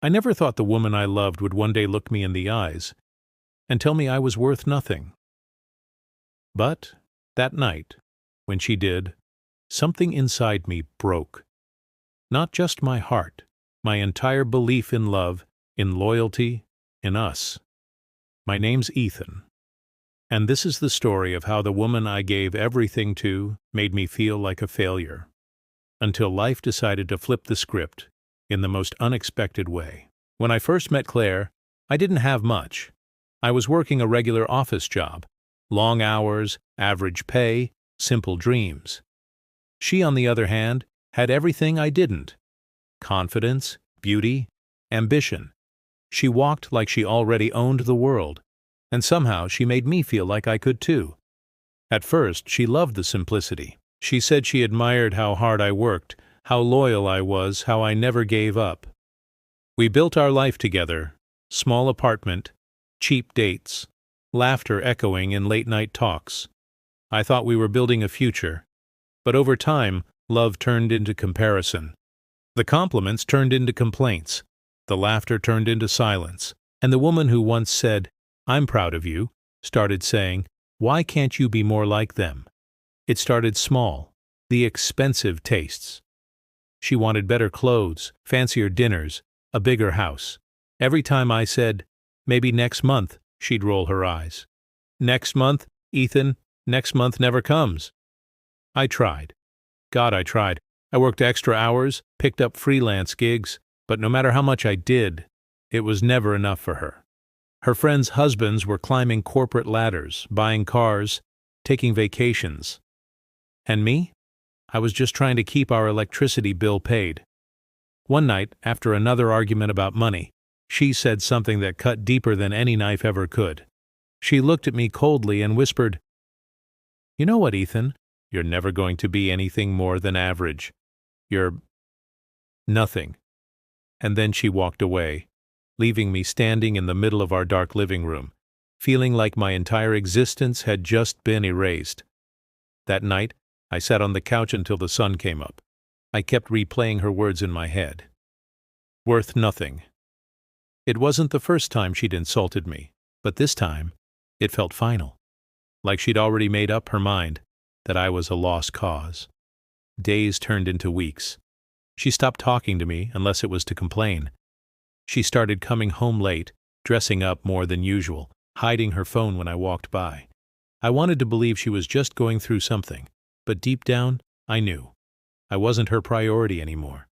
I never thought the woman I loved would one day look me in the eyes and tell me I was worth nothing. But that night, when she did, something inside me broke. Not just my heart, my entire belief in love, in loyalty, in us. My name's Ethan, and this is the story of how the woman I gave everything to made me feel like a failure, until life decided to flip the script in the most unexpected way. When I first met Claire, I didn't have much. I was working a regular office job, long hours, average pay, simple dreams. She, on the other hand, had everything I didn't: confidence, beauty, ambition. She walked like she already owned the world, and somehow she made me feel like I could too. At first, she loved the simplicity. She said she admired how hard I worked, how loyal I was, how I never gave up. We built our life together: small apartment, cheap dates, laughter echoing in late-night talks. I thought we were building a future, but over time, love turned into comparison. The compliments turned into complaints, the laughter turned into silence, and the woman who once said, "I'm proud of you," started saying, "Why can't you be more like them?" It started small, the expensive tastes. She wanted better clothes, fancier dinners, a bigger house. Every time I said, "Maybe next month," she'd roll her eyes. "Next month, Ethan, next month never comes." I tried. God, I tried. I worked extra hours, picked up freelance gigs, but no matter how much I did, it was never enough for her. Her friends' husbands were climbing corporate ladders, buying cars, taking vacations. And me? I was just trying to keep our electricity bill paid. One night, after another argument about money, she said something that cut deeper than any knife ever could. She looked at me coldly and whispered, "You know what, Ethan? You're never going to be anything more than average. You're nothing." And then she walked away, leaving me standing in the middle of our dark living room, feeling like my entire existence had just been erased. That night, I sat on the couch until the sun came up. I kept replaying her words in my head. Worth nothing. It wasn't the first time she'd insulted me, but this time, it felt final. Like she'd already made up her mind that I was a lost cause. Days turned into weeks. She stopped talking to me unless it was to complain. She started coming home late, dressing up more than usual, hiding her phone when I walked by. I wanted to believe she was just going through something, but deep down, I knew. I wasn't her priority anymore.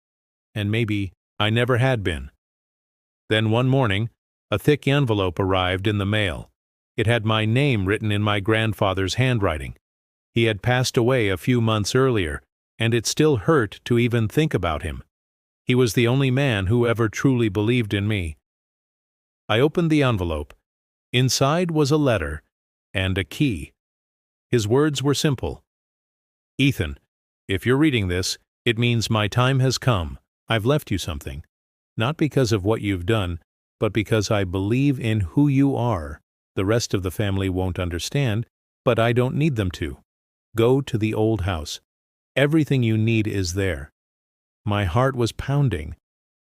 And maybe I never had been. Then one morning, a thick envelope arrived in the mail. It had my name written in my grandfather's handwriting. He had passed away a few months earlier, and it still hurt to even think about him. He was the only man who ever truly believed in me. I opened the envelope. Inside was a letter and a key. His words were simple. "Ethan, if you're reading this, it means my time has come. I've left you something. Not because of what you've done, but because I believe in who you are. The rest of the family won't understand, but I don't need them to. Go to the old house. Everything you need is there." My heart was pounding.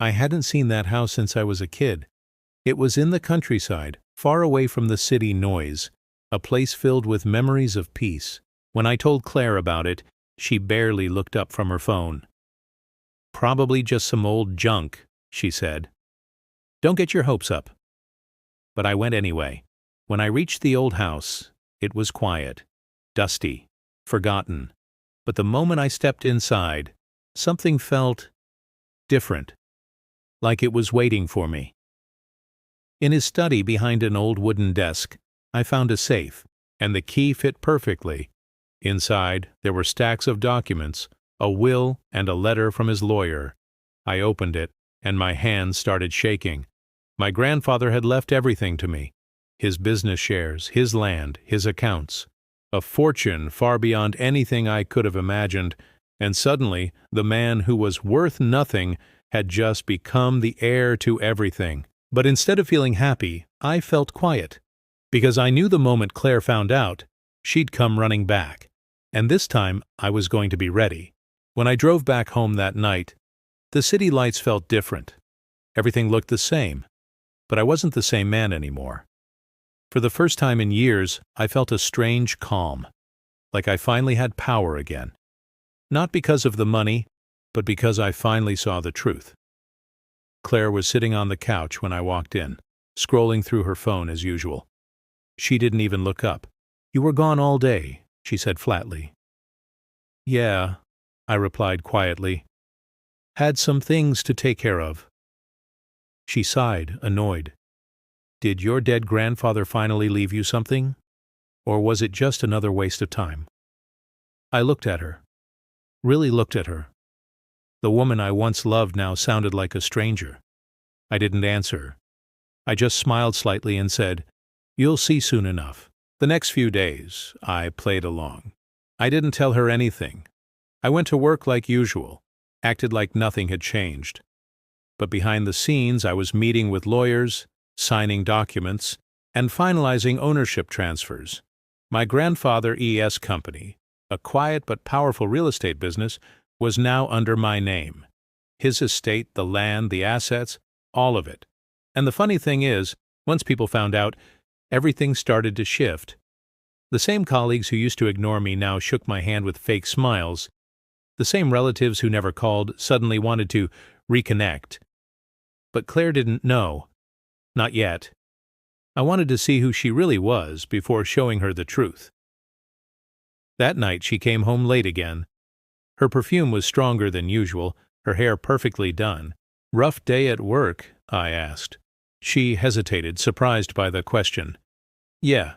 I hadn't seen that house since I was a kid. It was in the countryside, far away from the city noise, a place filled with memories of peace. When I told Claire about it, she barely looked up from her phone. "Probably just some old junk," she said. "Don't get your hopes up." But I went anyway. When I reached the old house, it was quiet, dusty, forgotten. But the moment I stepped inside, something felt different, like it was waiting for me. In his study behind an old wooden desk, I found a safe, and the key fit perfectly. Inside, there were stacks of documents, a will, and a letter from his lawyer. I opened it, and my hands started shaking. My grandfather had left everything to me: his business shares, his land, his accounts. A fortune far beyond anything I could have imagined, and suddenly the man who was worth nothing had just become the heir to everything. But instead of feeling happy, I felt quiet, because I knew the moment Claire found out, she'd come running back, and this time I was going to be ready. When I drove back home that night, the city lights felt different. Everything looked the same, but I wasn't the same man anymore. For the first time in years, I felt a strange calm, like I finally had power again. Not because of the money, but because I finally saw the truth. Claire was sitting on the couch when I walked in, scrolling through her phone as usual. She didn't even look up. "You were gone all day," she said flatly. "Yeah," I replied quietly. "Had some things to take care of." She sighed, annoyed. "Did your dead grandfather finally leave you something? Or was it just another waste of time?" I looked at her. Really looked at her. The woman I once loved now sounded like a stranger. I didn't answer. I just smiled slightly and said, "You'll see soon enough." The next few days, I played along. I didn't tell her anything. I went to work like usual, acted like nothing had changed. But behind the scenes, I was meeting with lawyers, signing documents, and finalizing ownership transfers. My grandfather E.S. Company, a quiet but powerful real estate business, was now under my name. His estate, the land, the assets, all of it. And the funny thing is, once people found out, everything started to shift. The same colleagues who used to ignore me now shook my hand with fake smiles. The same relatives who never called suddenly wanted to reconnect. But Claire didn't know. Not yet. I wanted to see who she really was before showing her the truth. That night she came home late again. Her perfume was stronger than usual, her hair perfectly done. "Rough day at work?" I asked. She hesitated, surprised by the question. "Yeah.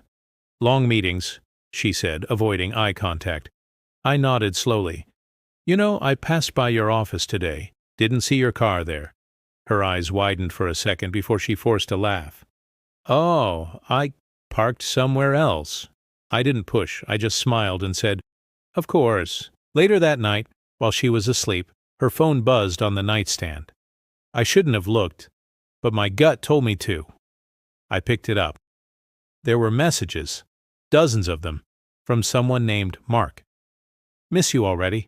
Long meetings," she said, avoiding eye contact. I nodded slowly. "You know, I passed by your office today. Didn't see your car there." Her eyes widened for a second before she forced a laugh. "Oh, I parked somewhere else." I didn't push, I just smiled and said, "Of course." Later that night, while she was asleep, her phone buzzed on the nightstand. I shouldn't have looked, but my gut told me to. I picked it up. There were messages, dozens of them, from someone named Mark. "Miss you already.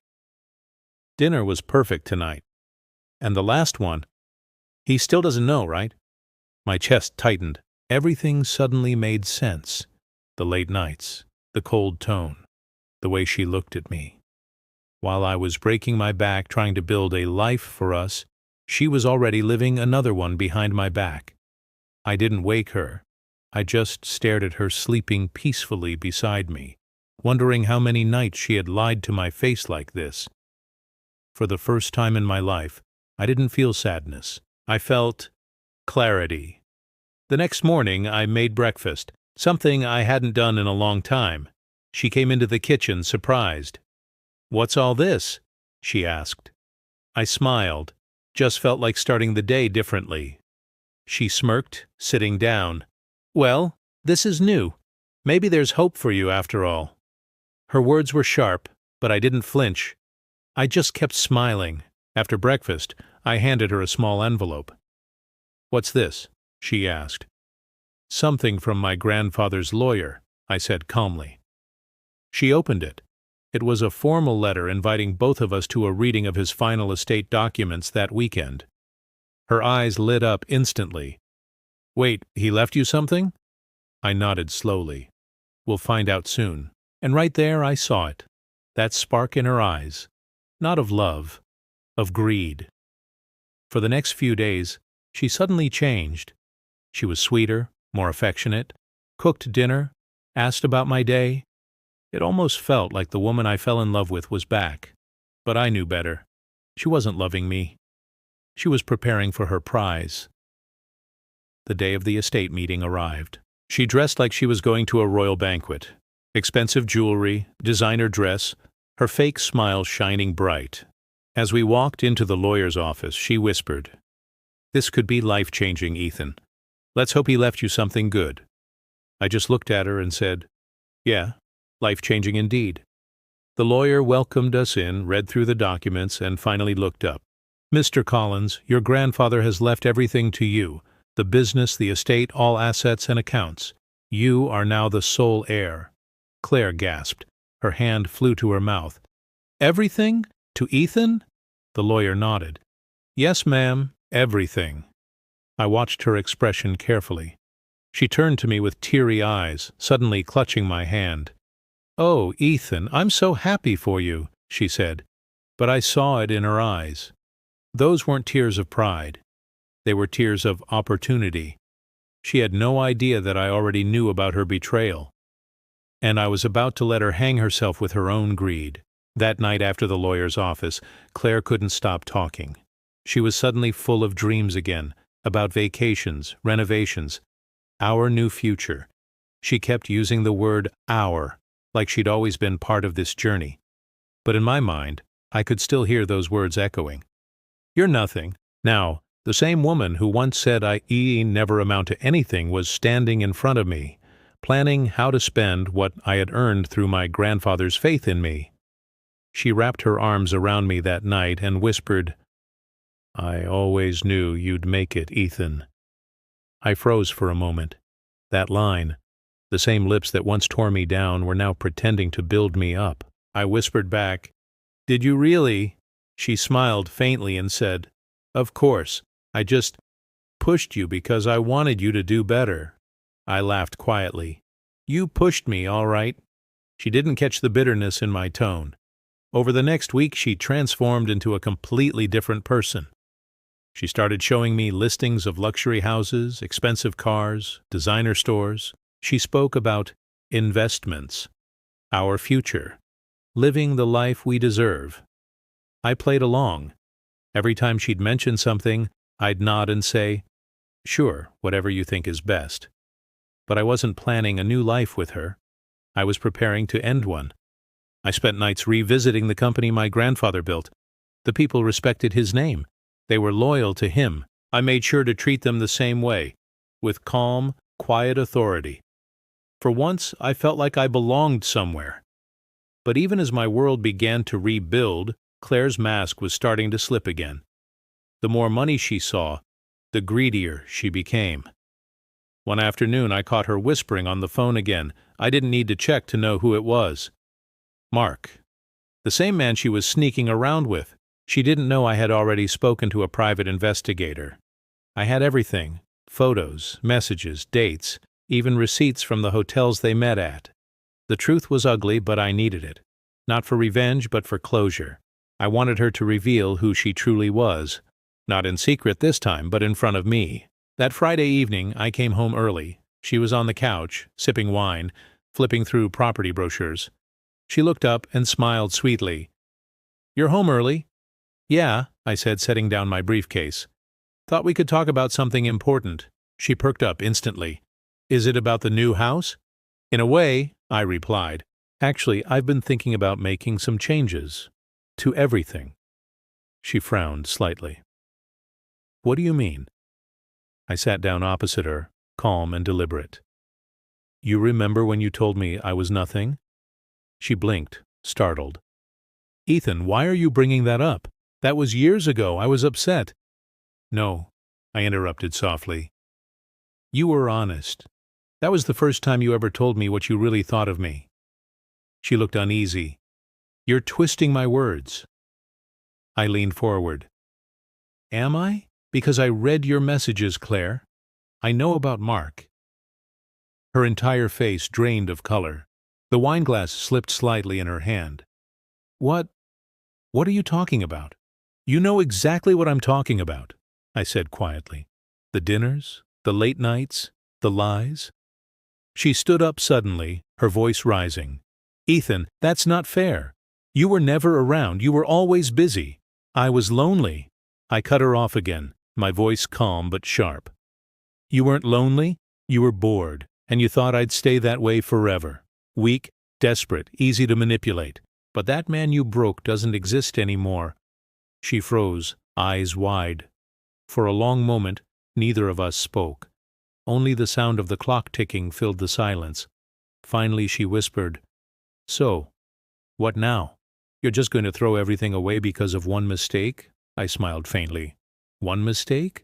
Dinner was perfect tonight." And the last one, "He still doesn't know, right?" My chest tightened. Everything suddenly made sense. The late nights, the cold tone, the way she looked at me. While I was breaking my back trying to build a life for us, she was already living another one behind my back. I didn't wake her. I just stared at her sleeping peacefully beside me, wondering how many nights she had lied to my face like this. For the first time in my life, I didn't feel sadness. I felt clarity. The next morning, I made breakfast, something I hadn't done in a long time. She came into the kitchen, surprised. "What's all this?" she asked. I smiled. Just felt like starting the day differently. She smirked, sitting down. "Well, this is new. Maybe there's hope for you after all." Her words were sharp, but I didn't flinch. I just kept smiling. After breakfast, I handed her a small envelope. "What's this?" she asked. "Something from my grandfather's lawyer," I said calmly. She opened it. It was a formal letter inviting both of us to a reading of his final estate documents that weekend. Her eyes lit up instantly. "Wait, he left you something?" I nodded slowly. "We'll find out soon." And right there I saw it. That spark in her eyes. Not of love, of greed. For the next few days, she suddenly changed. She was sweeter, more affectionate, cooked dinner, asked about my day. It almost felt like the woman I fell in love with was back. But I knew better. She wasn't loving me. She was preparing for her prize. The day of the estate meeting arrived. She dressed like she was going to a royal banquet. Expensive jewelry, designer dress, her fake smile shining bright. As we walked into the lawyer's office, she whispered, "This could be life-changing, Ethan. Let's hope he left you something good." I just looked at her and said, "Yeah, life-changing indeed." The lawyer welcomed us in, read through the documents, and finally looked up. "Mr. Collins, your grandfather has left everything to you, the business, the estate, all assets and accounts. You are now the sole heir." Claire gasped. Her hand flew to her mouth. "Everything? To Ethan?" The lawyer nodded. "Yes, ma'am, everything. I watched her expression carefully. She turned to me with teary eyes, suddenly clutching my hand. "Oh, Ethan, I'm so happy for you," she said, but I saw it in her eyes. Those weren't tears of pride. They were tears of opportunity. She had no idea that I already knew about her betrayal, and I was about to let her hang herself with her own greed. That night after the lawyer's office, Claire couldn't stop talking. She was suddenly full of dreams again, about vacations, renovations, our new future. She kept using the word our, like she'd always been part of this journey. But in my mind, I could still hear those words echoing. "You're nothing." Now, the same woman who once said I never amount to anything was standing in front of me, planning how to spend what I had earned through my grandfather's faith in me. She wrapped her arms around me that night and whispered, "I always knew you'd make it, Ethan." I froze for a moment. That line, the same lips that once tore me down, were now pretending to build me up. I whispered back, "Did you really?" She smiled faintly and said, "Of course. I just pushed you because I wanted you to do better." I laughed quietly. "You pushed me, all right." She didn't catch the bitterness in my tone. Over the next week, she transformed into a completely different person. She started showing me listings of luxury houses, expensive cars, designer stores. She spoke about investments, our future, living the life we deserve. I played along. Every time she'd mention something, I'd nod and say, "Sure, whatever you think is best." But I wasn't planning a new life with her. I was preparing to end one. I spent nights revisiting the company my grandfather built. The people respected his name. They were loyal to him. I made sure to treat them the same way, with calm, quiet authority. For once, I felt like I belonged somewhere. But even as my world began to rebuild, Claire's mask was starting to slip again. The more money she saw, the greedier she became. One afternoon, I caught her whispering on the phone again. I didn't need to check to know who it was. Mark. The same man she was sneaking around with. She didn't know I had already spoken to a private investigator. I had everything: photos, messages, dates, even receipts from the hotels they met at. The truth was ugly, but I needed it. Not for revenge, but for closure. I wanted her to reveal who she truly was. Not in secret this time, but in front of me. That Friday evening, I came home early. She was on the couch, sipping wine, flipping through property brochures. She looked up and smiled sweetly. "You're home early?" "Yeah," I said, setting down my briefcase. "Thought we could talk about something important." She perked up instantly. "Is it about the new house?" "In a way," I replied. "Actually, I've been thinking about making some changes. To everything." She frowned slightly. "What do you mean?" I sat down opposite her, calm and deliberate. "You remember when you told me I was nothing?" She blinked, startled. "Ethan, why are you bringing that up? That was years ago. I was upset." "No," I interrupted softly. "You were honest. That was the first time you ever told me what you really thought of me." She looked uneasy. "You're twisting my words." I leaned forward. "Am I? Because I read your messages, Claire. I know about Mark." Her entire face drained of color. The wineglass slipped slightly in her hand. What are you talking about?" "You know exactly what I'm talking about," I said quietly. "The dinners, the late nights, the lies." She stood up suddenly, her voice rising. "Ethan, that's not fair. You were never around. You were always busy. I was lonely." I cut her off again, my voice calm but sharp. "You weren't lonely. You were bored, and you thought I'd stay that way forever. Weak, desperate, easy to manipulate. But that man you broke doesn't exist anymore." She froze, eyes wide. For a long moment, neither of us spoke. Only the sound of the clock ticking filled the silence. Finally she whispered, "So, what now? You're just going to throw everything away because of one mistake?" I smiled faintly. "One mistake?"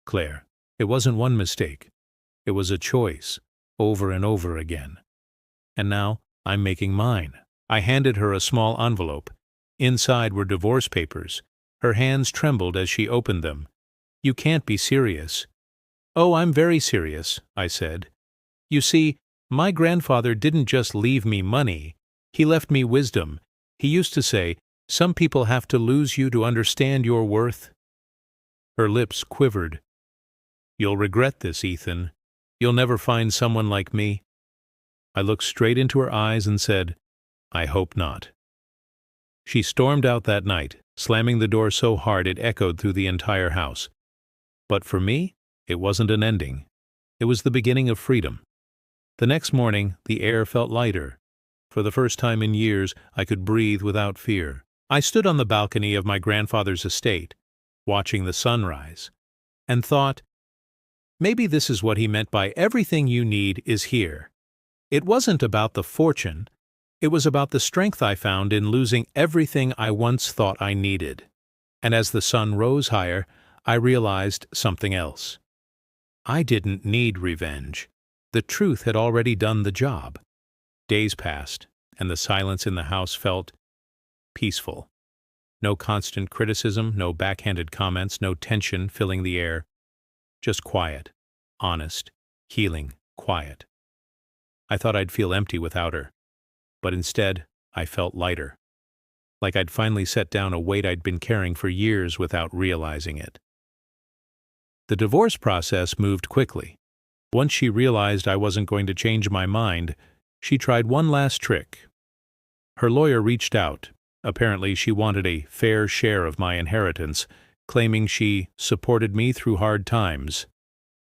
"Claire, it wasn't one mistake. It was a choice, over and over again. And now I'm making mine." I handed her a small envelope. Inside were divorce papers. Her hands trembled as she opened them. You can't be serious." "Oh, I'm very serious," I said. "You see, my grandfather didn't just leave me money. He left me wisdom. He used to say, 'Some people have to lose you to understand your worth.'" Her lips quivered. "You'll regret this, Ethan. You'll never find someone like me." I looked straight into her eyes and said, "I hope not." She stormed out that night, slamming the door so hard it echoed through the entire house. But for me, it wasn't an ending. It was the beginning of freedom. The next morning, the air felt lighter. For the first time in years, I could breathe without fear. I stood on the balcony of my grandfather's estate, watching the sunrise, and thought, maybe this is what he meant by everything you need is here. It wasn't about the fortune. It was about the strength I found in losing everything I once thought I needed. And as the sun rose higher, I realized something else. I didn't need revenge. The truth had already done the job. Days passed, and the silence in the house felt peaceful. No constant criticism, no backhanded comments, no tension filling the air. Just quiet, honest, healing quiet. I thought I'd feel empty without her, but instead I felt lighter, like I'd finally set down a weight I'd been carrying for years without realizing it. The divorce process moved quickly. Once she realized I wasn't going to change my mind, she tried one last trick. Her lawyer reached out. Apparently she wanted a fair share of my inheritance, claiming she supported me through hard times.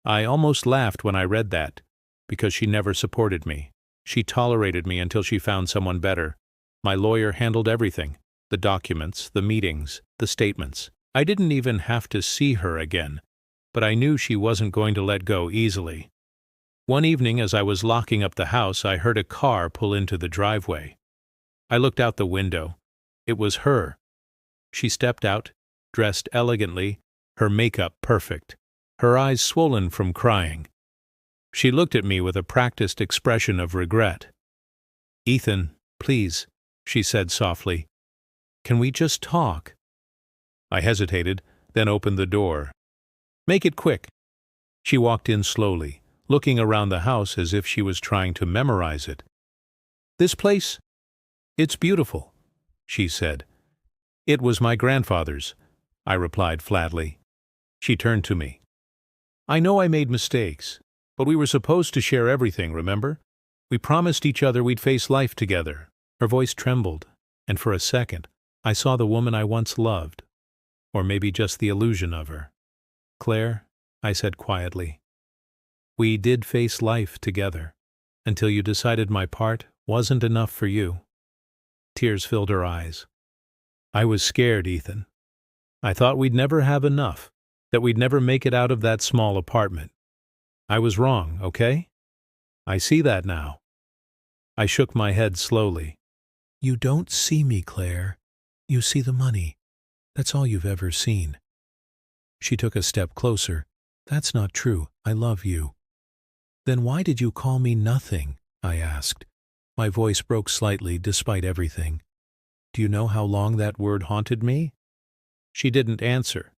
I almost laughed when I read that, because she never supported me. She tolerated me until she found someone better. My lawyer handled everything: the documents, the meetings, the statements. I didn't even have to see her again, but I knew she wasn't going to let go easily. One evening as I was locking up the house, I heard a car pull into the driveway. I looked out the window. It was her. She stepped out, dressed elegantly, her makeup perfect, her eyes swollen from crying. She looked at me with a practiced expression of regret. "Ethan, please," she said softly. "Can we just talk?" I hesitated, then opened the door. "Make it quick." She walked in slowly, looking around the house as if she was trying to memorize it. "This place? It's beautiful," she said. "It was my grandfather's," I replied flatly. She turned to me. "I know I made mistakes, but we were supposed to share everything, remember? We promised each other we'd face life together." Her voice trembled, and for a second, I saw the woman I once loved, or maybe just the illusion of her. "Claire," I said quietly, "we did face life together, until you decided my part wasn't enough for you." Tears filled her eyes. "I was scared, Ethan. I thought we'd never have enough, that we'd never make it out of that small apartment. I was wrong, okay? I see that now." I shook my head slowly. "You don't see me, Claire. You see the money. That's all you've ever seen." She took a step closer. "That's not true. I love you." "Then why did you call me nothing?" I asked. My voice broke slightly despite everything. "Do you know how long that word haunted me?" She didn't answer.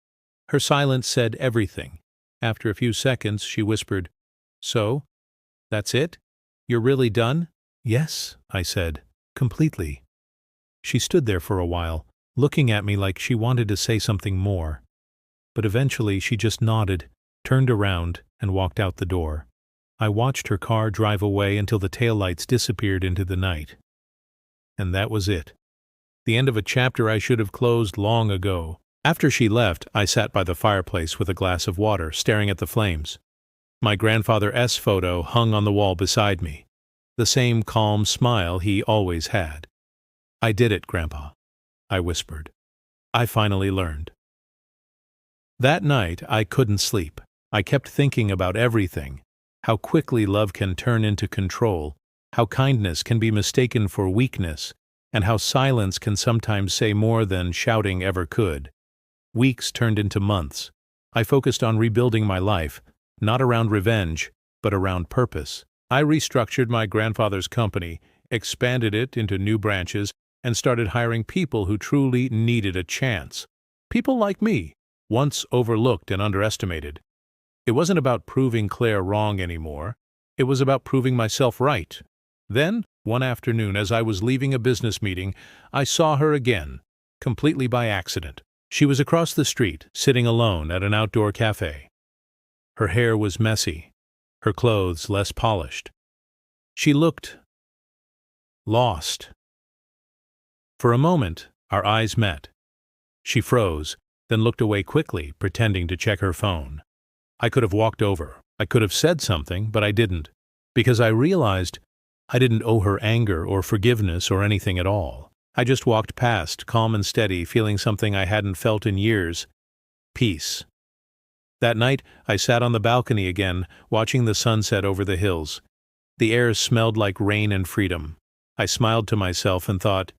Her silence said everything. After a few seconds, she whispered, "So? That's it? You're really done?" "Yes," I said, "completely." She stood there for a while, looking at me like she wanted to say something more. But eventually she just nodded, turned around, and walked out the door. I watched her car drive away until the taillights disappeared into the night. And that was it. The end of a chapter I should have closed long ago. After she left, I sat by the fireplace with a glass of water, staring at the flames. My grandfather's photo hung on the wall beside me, the same calm smile he always had. "I did it, Grandpa," I whispered. "I finally learned." That night, I couldn't sleep. I kept thinking about everything: how quickly love can turn into control, how kindness can be mistaken for weakness, and how silence can sometimes say more than shouting ever could. Weeks turned into months. I focused on rebuilding my life, not around revenge, but around purpose. I restructured my grandfather's company, expanded it into new branches, and started hiring people who truly needed a chance. People like me, once overlooked and underestimated. It wasn't about proving Claire wrong anymore. It was about proving myself right. Then, one afternoon, as I was leaving a business meeting, I saw her again, completely by accident. She was across the street, sitting alone at an outdoor cafe. Her hair was messy, her clothes less polished. She looked lost. For a moment, our eyes met. She froze, then looked away quickly, pretending to check her phone. I could have walked over. I could have said something, but I didn't, because I realized I didn't owe her anger or forgiveness or anything at all. I just walked past, calm and steady, feeling something I hadn't felt in years: peace. That night, I sat on the balcony again, watching the sunset over the hills. The air smelled like rain and freedom. I smiled to myself and thought,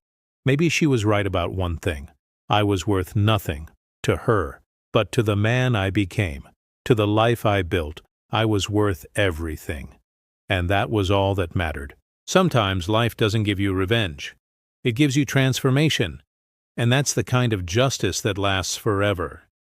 maybe she was right about one thing. I was worth nothing to her, but to the man I became, to the life I built, I was worth everything. And that was all that mattered. Sometimes life doesn't give you revenge. It gives you transformation. And that's the kind of justice that lasts forever.